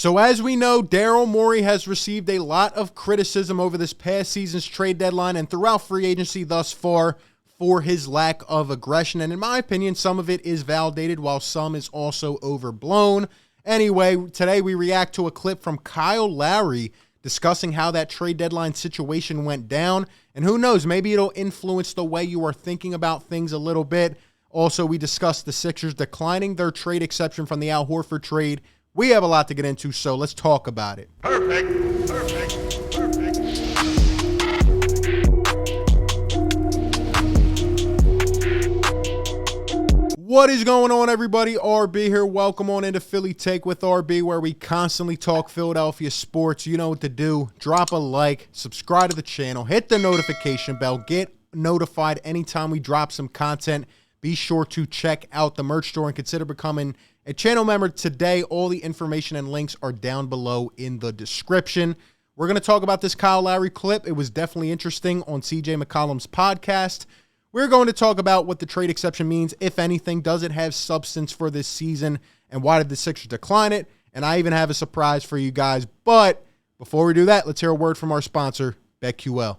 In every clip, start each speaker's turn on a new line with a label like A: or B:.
A: So as we know, Daryl Morey has received a lot of criticism over this past season's trade deadline and throughout free agency thus far for his lack of aggression. And in my opinion, some of it is validated while some is also overblown. Anyway, today we react to a clip from Kyle Lowry discussing how that trade deadline situation went down. And who knows, maybe it'll influence the way you are thinking about things a little bit. Also, we discussed the Sixers declining their trade exception from the Al Horford trade. We have a lot to get into, so let's talk about it. Perfect. What is going on, everybody? RB here. Welcome on into Philly Take with RB, where we constantly talk Philadelphia sports. You know what to do. Drop a like, subscribe to the channel, hit the notification bell, get notified anytime we drop some content. Be sure to check out the merch store and consider becoming a channel member today. All the information and links are down below in the description. We're going to talk about this Kyle Lowry clip. It was definitely interesting on CJ McCollum's podcast. We're going to talk about what the trade exception means, if anything. Does it have substance for this season? And why did the Sixers decline it? And I even have a surprise for you guys. But before we do that, let's hear a word from our sponsor, BetQL.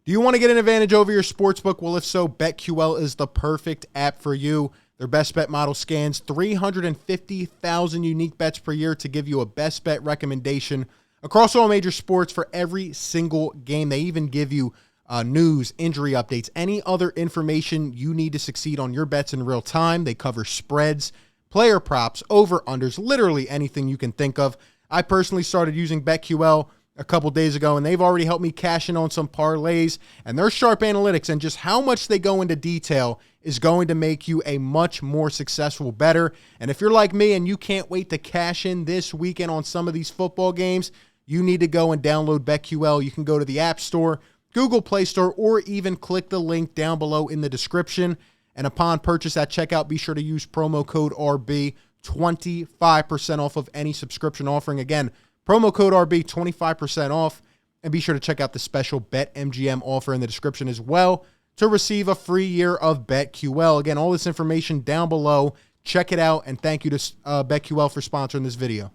A: Do you want to get an advantage over your sportsbook? Well, if so, BetQL is the perfect app for you. Their best bet model scans 350,000 unique bets per year to give you a best bet recommendation across all major sports for every single game. They even give you news, injury updates, any other information you need to succeed on your bets in real time. They cover spreads, player props, over-unders, literally anything you can think of. I personally started using BetQL a couple days ago, and they've already helped me cash in on some parlays, and their sharp analytics and just how much they go into detail is going to make you a much more successful bettor. And if you're like me and you can't wait to cash in this weekend on some of these football games, you need to go and download BetQL. You can go to the App Store, Google Play Store, or even click the link down below in the description. And upon purchase at checkout, be sure to use promo code RB, 25% off of any subscription offering. Again, promo code RB, 25% off. And be sure to check out the special BetMGM offer in the description as well to receive a free year of BetQL. Again, all this information down below. Check it out. And thank you to BetQL for sponsoring this video.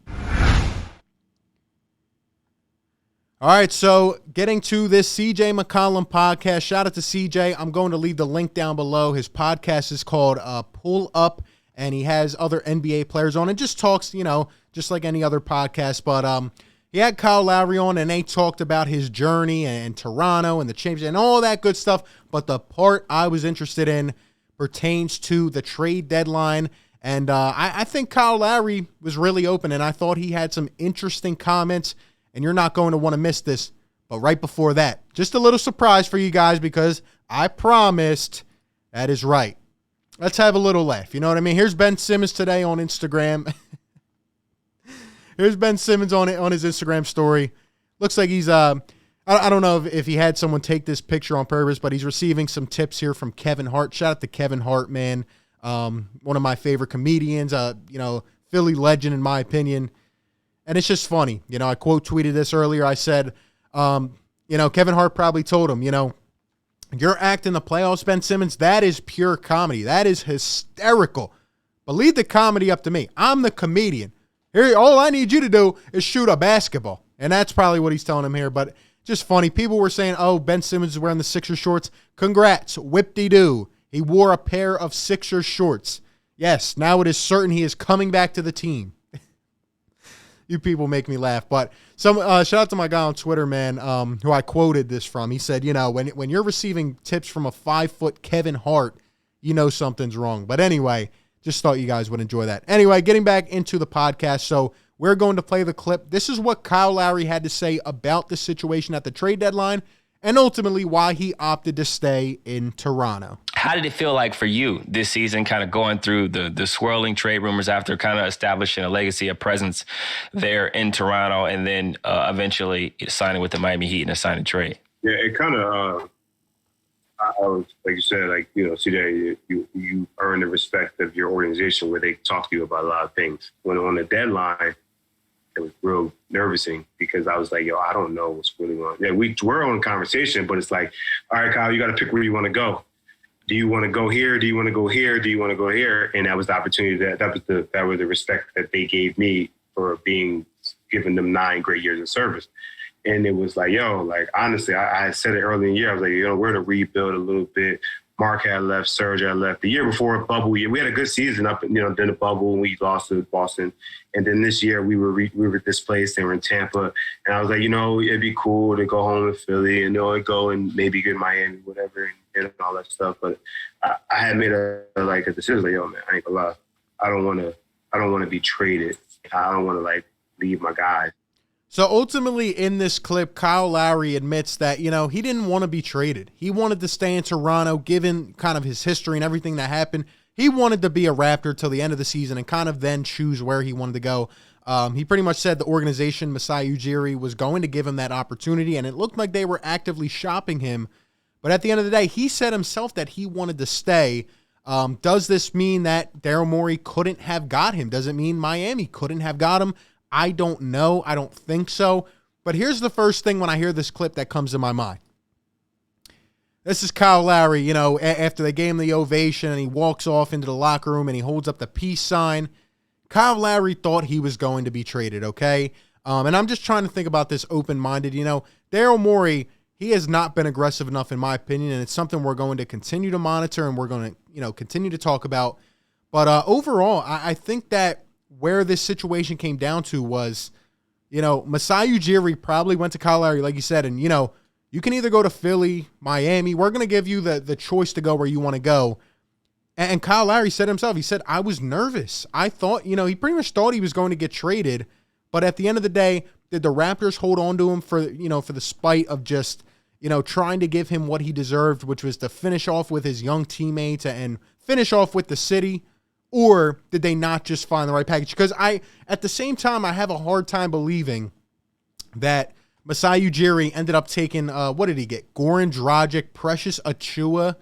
A: All right, so getting to this CJ McCollum podcast. Shout out to CJ. I'm going to leave the link down below. His podcast is called Pull Up, and he has other NBA players on and just talks, you know, just like any other podcast. But he had Kyle Lowry on, and they talked about his journey and Toronto and the championship and all that good stuff. But the part I was interested in pertains to the trade deadline. And I think Kyle Lowry was really open, and I thought he had some interesting comments. And you're not going to want to miss this. But right before that, just a little surprise for you guys because I promised that is right. Let's have a little laugh. You know what I mean? Here's Ben Simmons today on Instagram. Here's Ben Simmons on his Instagram story. Looks like he's, I don't know if he had someone take this picture on purpose, but he's receiving some tips here from Kevin Hart. Shout out to Kevin Hart, man. One of my favorite comedians, you know, Philly legend in my opinion. And it's just funny. You know, I quote tweeted this earlier. I said, you know, Kevin Hart probably told him, you know, your act in the playoffs, Ben Simmons, that is pure comedy. That is hysterical. But leave the comedy up to me. I'm the comedian. Here, all I need you to do is shoot a basketball. And that's probably what he's telling him here. But just funny. People were saying, oh, Ben Simmons is wearing the Sixers shorts. Congrats. Whip-de-doo. He wore a pair of Sixers shorts. Yes, now it is certain he is coming back to the team. You people make me laugh. But some shout out to my guy on Twitter, man, who I quoted this from. He said, you know, when you're receiving tips from a 5-foot Kevin Hart, you know something's wrong. But anyway, just thought you guys would enjoy that. Anyway, getting back into the podcast. So we're going to play the clip. This is what Kyle Lowry had to say about the situation at the trade deadline and ultimately why he opted to stay in Toronto.
B: How did it feel like for you this season, kind of going through the swirling trade rumors after kind of establishing a legacy, a presence there in Toronto, and then eventually signing with the Miami Heat in a sign and trade?
C: Yeah, it kind of, I was, like you said, like, you know, CJ, you earn the respect of your organization where they talk to you about a lot of things. When on the deadline, it was real nervousing because I was like, yo, I don't know what's really going on. Yeah, we're on conversation, but it's like, all right, Kyle, you got to pick where you want to go. do you want to go here? Do you want to go here? Do you want to go here? And that was the opportunity that was the respect that they gave me for giving them 9 great years of service. And it was like, yo, like, honestly, I said it early in the year. I was like, we're to rebuild a little bit. Mark had left, Serge had left. The year before, bubble year, we had a good season up, then the bubble, and we lost to Boston. And then this year, we were displaced. They were in Tampa, and I was like, it'd be cool to go home in Philly and go and maybe get Miami, whatever, and all that stuff. But I had made a decision, like, yo, man, I ain't gonna lie, I don't want to be traded. I don't want to leave my guys.
A: So ultimately in this clip, Kyle Lowry admits that, he didn't want to be traded. He wanted to stay in Toronto, given kind of his history and everything that happened. He wanted to be a Raptor till the end of the season and kind of then choose where he wanted to go. He pretty much said the organization, Masai Ujiri, was going to give him that opportunity, and it looked like they were actively shopping him. But at the end of the day, he said himself that he wanted to stay. Does this mean that Daryl Morey couldn't have got him? Does it mean Miami couldn't have got him? I don't know. I don't think so. But here's the first thing when I hear this clip that comes to my mind. This is Kyle Lowry, after they gave him the ovation and he walks off into the locker room and he holds up the peace sign. Kyle Lowry thought he was going to be traded, okay? And I'm just trying to think about this open-minded. Daryl Morey, he has not been aggressive enough in my opinion, and it's something we're going to continue to monitor and we're going to, continue to talk about. But overall, I think that where this situation came down to was, Masai Ujiri probably went to Kyle Lowry, like you said, and, you can either go to Philly, Miami. We're going to give you the choice to go where you want to go. And Kyle Lowry said himself, he said, I was nervous. I thought, he pretty much thought he was going to get traded. But at the end of the day, did the Raptors hold on to him for the spite of just, trying to give him what he deserved, which was to finish off with his young teammates and finish off with the city? Or did they not just find the right package? Because at the same time, I have a hard time believing that Masai Ujiri ended up taking, what did he get? Goran Dragic, Precious Achiuwa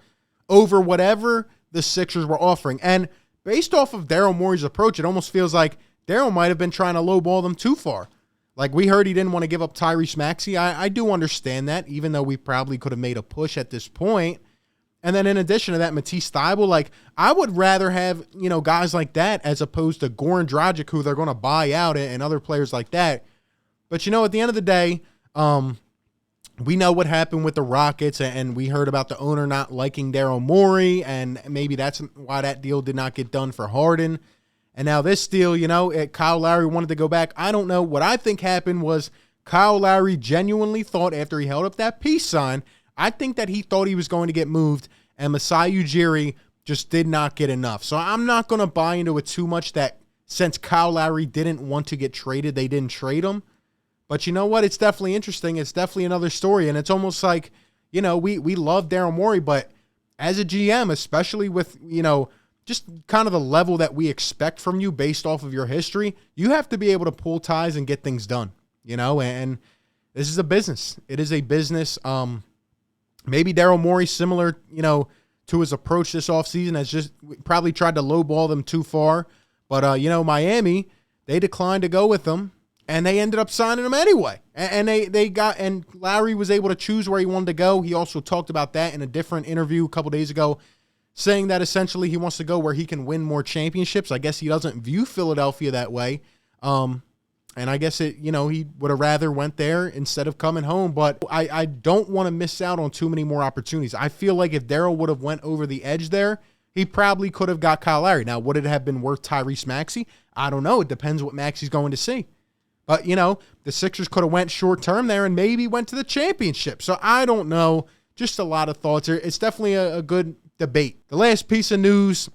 A: over whatever the Sixers were offering. And based off of Daryl Morey's approach, it almost feels like Daryl might have been trying to lowball them too far. Like, we heard he didn't want to give up Tyrese Maxey. I do understand that, even though we probably could have made a push at this point. And then in addition to that, Matisse Thybulle, I would rather have, guys like that as opposed to Goran Dragic, who they're going to buy out, and other players like that. But, at the end of the day, we know what happened with the Rockets, and we heard about the owner not liking Daryl Morey, and maybe that's why that deal did not get done for Harden. And now this deal, Kyle Lowry wanted to go back. I don't know. What I think happened was Kyle Lowry genuinely thought after he held up that peace sign, I think that he thought he was going to get moved, and Masai Ujiri just did not get enough. So I'm not going to buy into it too much that since Kyle Lowry didn't want to get traded, they didn't trade him. But you know what? It's definitely interesting. It's definitely another story, and it's almost like, we love Daryl Morey, but as a GM, especially with, just kind of the level that we expect from you based off of your history, you have to be able to pull ties and get things done, and this is a business. It is a business. Maybe Daryl Morey, similar, to his approach this offseason, has just probably tried to lowball them too far. But, Miami, they declined to go with them, and they ended up signing him anyway. And Lowry was able to choose where he wanted to go. He also talked about that in a different interview a couple days ago, saying that essentially he wants to go where he can win more championships. I guess he doesn't view Philadelphia that way. And I guess he would have rather went there instead of coming home. But I don't want to miss out on too many more opportunities. I feel like if Daryl would have went over the edge there, he probably could have got Kyle Lowry. Now, would it have been worth Tyrese Maxey? I don't know. It depends what Maxey's going to see. But, the Sixers could have went short term there and maybe went to the championship. So I don't know. Just a lot of thoughts here. It's definitely a good debate. The last piece of news,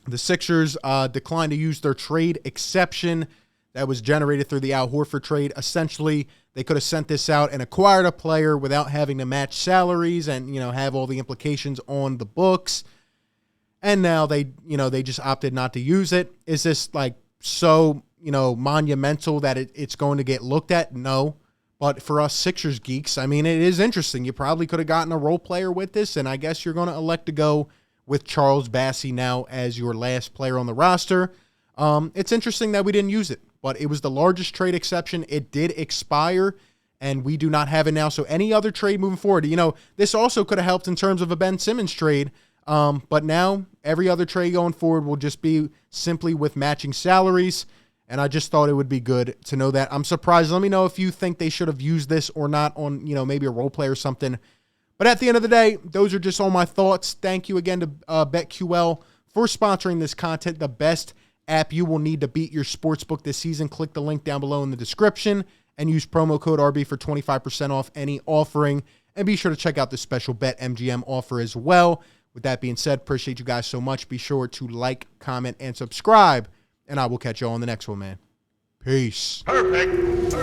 A: the Sixers declined to use their trade exception that was generated through the Al Horford trade. Essentially, they could have sent this out and acquired a player without having to match salaries and, have all the implications on the books. And now they just opted not to use it. Is this so, monumental that it's going to get looked at? No. But for us Sixers geeks, it is interesting. You probably could have gotten a role player with this, and I guess you're going to elect to go with Charles Bassey now as your last player on the roster. It's interesting that we didn't use it, but it was the largest trade exception. It did expire, and we do not have it now. So any other trade moving forward, this also could have helped in terms of a Ben Simmons trade. But now every other trade going forward will just be simply with matching salaries. And I just thought it would be good to know that. I'm surprised. Let me know if you think they should have used this or not on, maybe a role play or something. But at the end of the day, those are just all my thoughts. Thank you again to BetQL for sponsoring this content. The best app you will need to beat your sportsbook this season. Click the link down below in the description and use promo code RB for 25% off any offering. And be sure to check out the special BetMGM offer as well. With that being said, appreciate you guys so much. Be sure to like, comment, and subscribe. And I will catch you all on the next one, man. Peace.
D: Perfect.